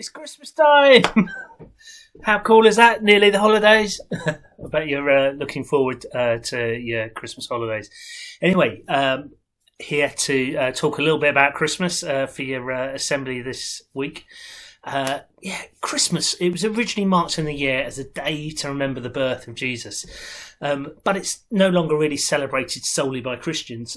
It's Christmas time! How cool is that? Nearly the holidays. I bet you're looking forward to your Christmas holidays. Anyway, here to talk a little bit about Christmas for your assembly this week. Christmas. It was originally marked in the year as a day to remember the birth of Jesus. But it's no longer really celebrated solely by Christians.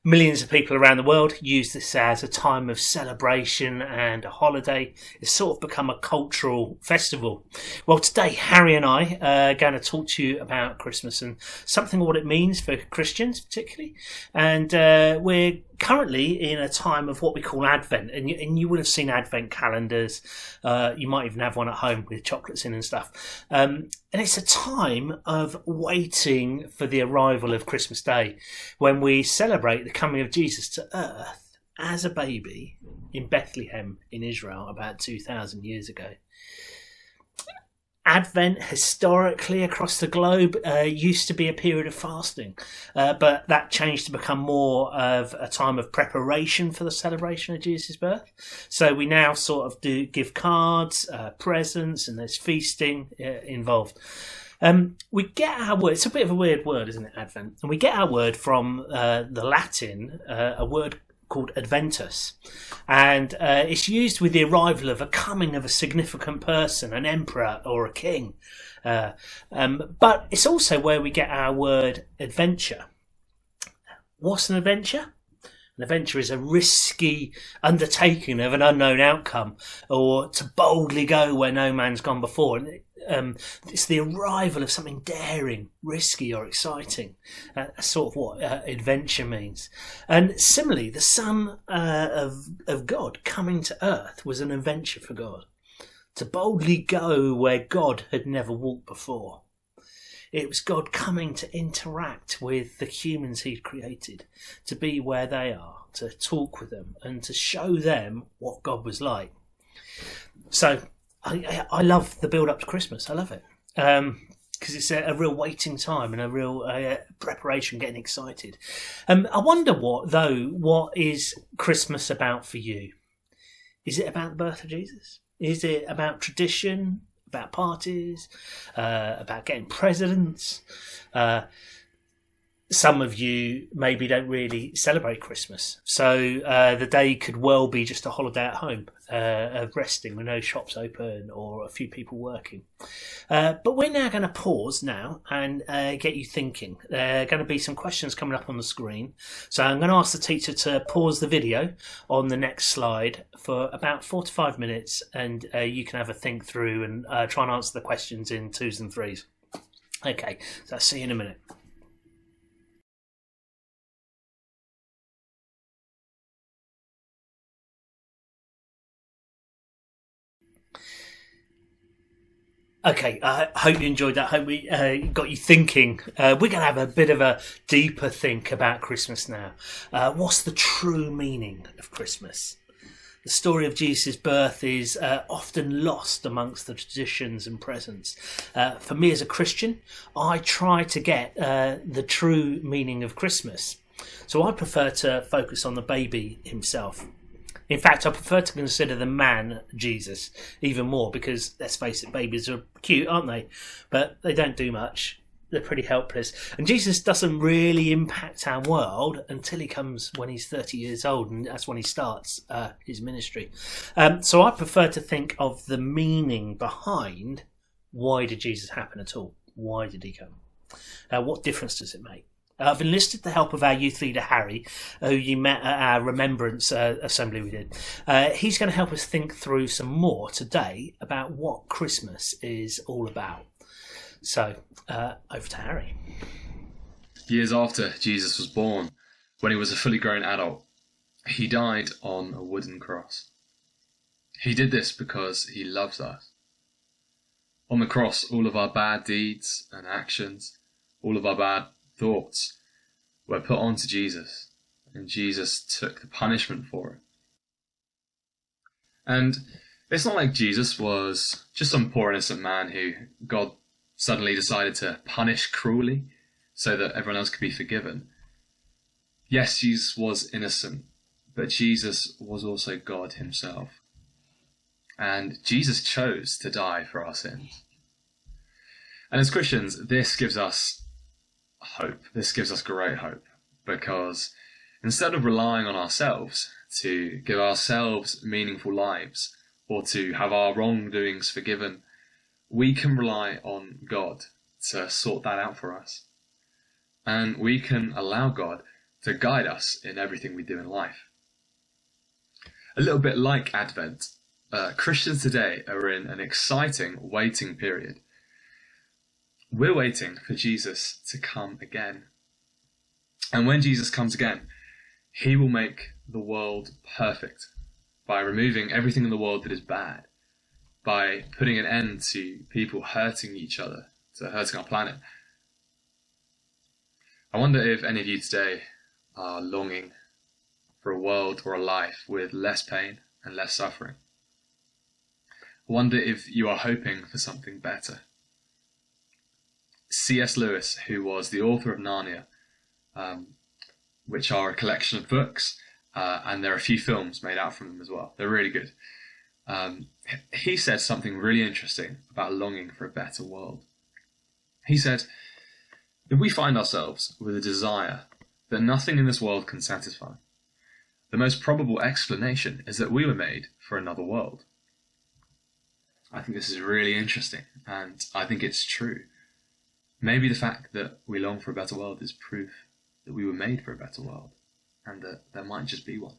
Millions of people around the world use this as a time of celebration and a holiday. It's sort of become a cultural festival. Well, today, Harry and I are going to talk to you about Christmas and something of what it means for Christians particularly. And we're currently in a time of what we call Advent. And you would have seen Advent calendars. You might even have one at home with chocolates in and stuff. And it's a time of waiting for the arrival of Christmas Day, when we celebrate the coming of Jesus to earth as a baby in Bethlehem in Israel about 2,000 years ago. Advent, historically across the globe, used to be a period of fasting, but that changed to become more of a time of preparation for the celebration of Jesus' birth. So we now sort of do give cards, presents, and there's feasting involved. We get our word, it's a bit of a weird word, isn't it, Advent? And we get our word from the Latin, a word called Adventus, and it's used with the arrival of a coming of a significant person, an emperor or a king, but it's also where we get our word adventure. What's an adventure? An adventure is a risky undertaking of an unknown outcome, or to boldly go where no man's gone before. And it's the arrival of something daring, risky, or exciting. That's sort of what adventure means. And similarly, the Son of God coming to earth was an adventure for God. To boldly go where God had never walked before. It was God coming to interact with the humans he'd created, to be where they are, to talk with them, and to show them what God was like. So I love the build up to Christmas. I love it because it's a real waiting time and a real preparation, getting excited. I wonder what is Christmas about for you? Is it about the birth of Jesus? Is it about tradition, about parties, about getting presents? Some of you maybe don't really celebrate Christmas, so the day could well be just a holiday at home, of resting with no shops open or a few people working. But we're now going to pause now and get you thinking. There are going to be some questions coming up on the screen, so I'm going to ask the teacher to pause the video on the next slide for about 4 to 5 minutes, and you can have a think through and try and answer the questions in 2s and 3s. Okay, so I'll see you in a minute. Okay, I hope you enjoyed that. I hope we got you thinking. We're going to have a bit of a deeper think about Christmas now. What's the true meaning of Christmas? The story of Jesus' birth is often lost amongst the traditions and presents. For me as a Christian, I try to get the true meaning of Christmas. So I prefer to focus on the baby himself. In fact, I prefer to consider the man Jesus even more because, let's face it, babies are cute, aren't they? But they don't do much. They're pretty helpless. And Jesus doesn't really impact our world until he comes when he's 30 years old, and that's when he starts his ministry. So I prefer to think of the meaning behind why did Jesus happen at all? Why did he come? What difference does it make? I've enlisted the help of our youth leader, Harry, who you met at our remembrance assembly we did. He's going to help us think through some more today about what Christmas is all about. So, over to Harry. Years after Jesus was born, when he was a fully grown adult, he died on a wooden cross. He did this because he loves us. On the cross, all of our bad deeds and actions, all of our bad thoughts were put onto Jesus, and Jesus took the punishment for it. And it's not like Jesus was just some poor innocent man who God suddenly decided to punish cruelly so that everyone else could be forgiven. Yes, Jesus was innocent, but Jesus was also God himself. And Jesus chose to die for our sins. And as Christians, this gives us hope. This gives us great hope, because instead of relying on ourselves to give ourselves meaningful lives or to have our wrongdoings forgiven, we can rely on God to sort that out for us. And we can allow God to guide us in everything we do in life. A little bit like Advent, Christians today are in an exciting waiting period. We're waiting for Jesus to come again. And when Jesus comes again, he will make the world perfect by removing everything in the world that is bad, by putting an end to people hurting each other, to hurting our planet. I wonder if any of you today are longing for a world or a life with less pain and less suffering. I wonder if you are hoping for something better. C.S. Lewis, who was the author of Narnia, which are a collection of books, and there are a few films made out from them as well. They're really good. He said something really interesting about longing for a better world. He said, if we find ourselves with a desire that nothing in this world can satisfy, the most probable explanation is that we were made for another world. I think this is really interesting, and I think it's true. Maybe the fact that we long for a better world is proof that we were made for a better world, and that there might just be one.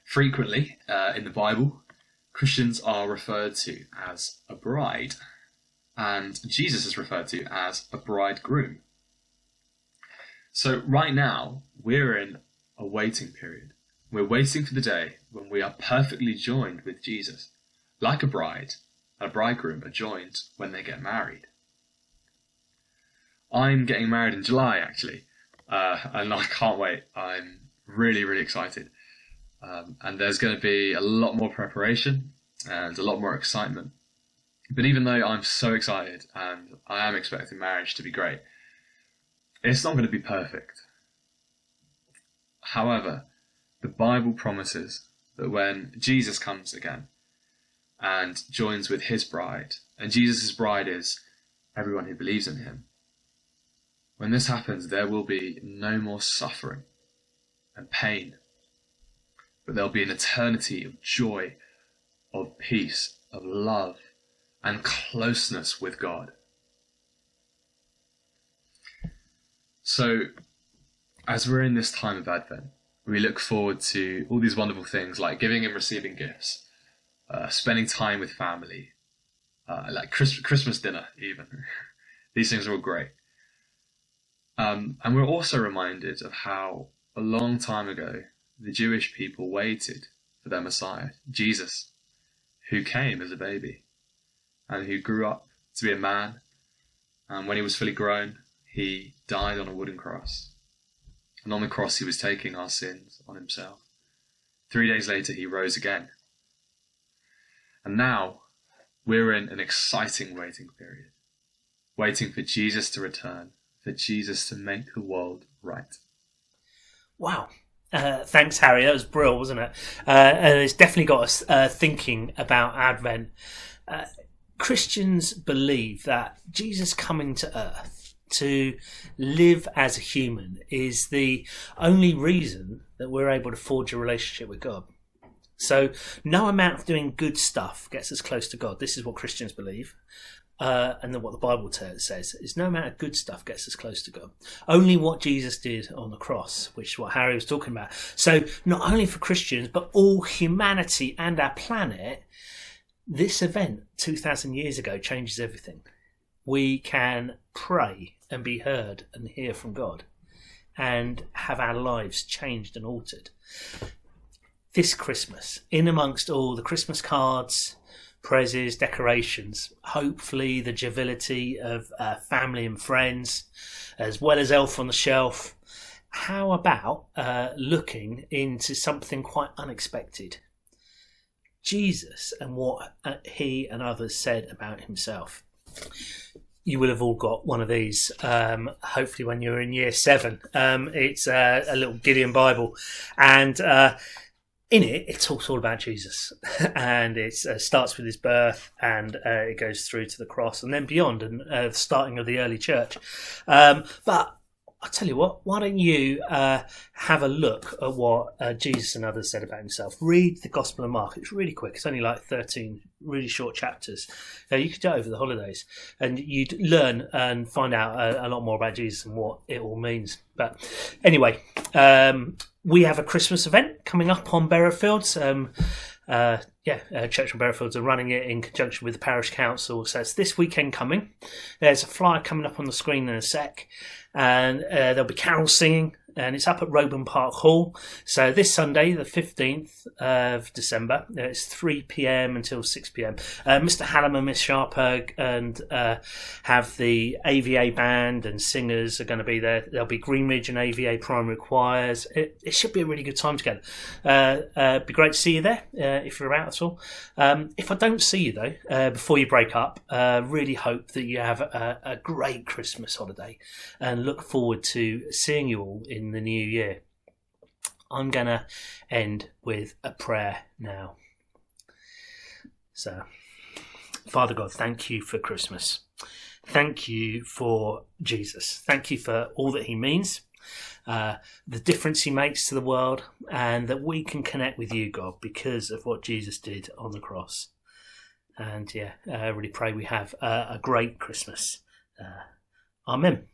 Frequently, in the Bible, Christians are referred to as a bride, and Jesus is referred to as a bridegroom. So right now, we're in a waiting period. We're waiting for the day when we are perfectly joined with Jesus, like a bride and a bridegroom are joined when they get married. I'm getting married in July, actually, and I can't wait. I'm really, really excited. And there's going to be a lot more preparation and a lot more excitement. But even though I'm so excited and I am expecting marriage to be great, it's not going to be perfect. However, the Bible promises that when Jesus comes again and joins with his bride, and Jesus' bride is everyone who believes in him, when this happens, there will be no more suffering and pain, but there'll be an eternity of joy, of peace, of love, and closeness with God. So, as we're in this time of Advent, we look forward to all these wonderful things like giving and receiving gifts, spending time with family, like Christmas dinner even. These things are all great. And we're also reminded of how a long time ago the Jewish people waited for their Messiah, Jesus, who came as a baby and who grew up to be a man. And when he was fully grown, he died on a wooden cross. And on the cross, he was taking our sins on himself. 3 days later, he rose again. And now, we're in an exciting waiting period, waiting for Jesus to return, for Jesus to make the world right. Wow. Thanks, Harry. That was brilliant, wasn't it? And it's definitely got us thinking about Advent. Christians believe that Jesus coming to earth to live as a human is the only reason that we're able to forge a relationship with God. So no amount of doing good stuff gets us close to God. This is what Christians believe. And then what the Bible says is no amount of good stuff gets us close to God. Only what Jesus did on the cross, which is what Harry was talking about. So not only for Christians, but all humanity and our planet, this event 2,000 years ago changes everything. We can pray and be heard and hear from God and have our lives changed and altered. This Christmas, in amongst all the Christmas cards, prezzies, decorations, hopefully the joviality of family and friends, as well as Elf on the Shelf, how about looking into something quite unexpected? Jesus and what he and others said about himself. You will have all got one of these, hopefully when you're in year 7. It's a little Gideon Bible. And in it, it talks all about Jesus, and it starts with his birth, and it goes through to the cross, and then beyond, and the starting of the early church. But I'll tell you what, why don't you have a look at what Jesus and others said about himself. Read the Gospel of Mark. It's really quick. It's only like 13 really short chapters. You could do it over the holidays, and you'd learn and find out a lot more about Jesus and what it all means. But anyway, we have a Christmas event coming up on Berryfields. Church on Berryfields are running it in conjunction with the parish council. So it's this weekend coming. There's a flyer coming up on the screen in a sec. And there'll be carol singing, and it's up at Roban Park Hall. So this Sunday, the 15th of December, it's 3 p.m. until 6 p.m. Mr. Hallam and Miss Sharper and have the AVA band and singers are going to be there. There'll be Greenridge and AVA primary choirs. It should be a really good time together. It'd be great to see you there if you're about at all. If I don't see you, though, before you break up, really hope that you have a great Christmas holiday and look forward to seeing you all in the new year. I'm going to end with a prayer now. So, Father God, thank you for Christmas. Thank you for Jesus. Thank you for all that he means, the difference he makes to the world, and that we can connect with you, God, because of what Jesus did on the cross. And I really pray we have a great Christmas. Amen.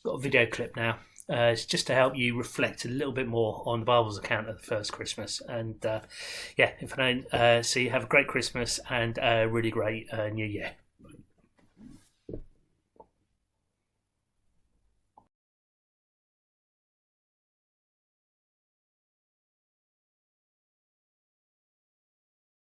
Got a video clip now. It's just to help you reflect a little bit more on the Bible's account of the first Christmas. And if I don't see you, have a great Christmas and a really great New Year.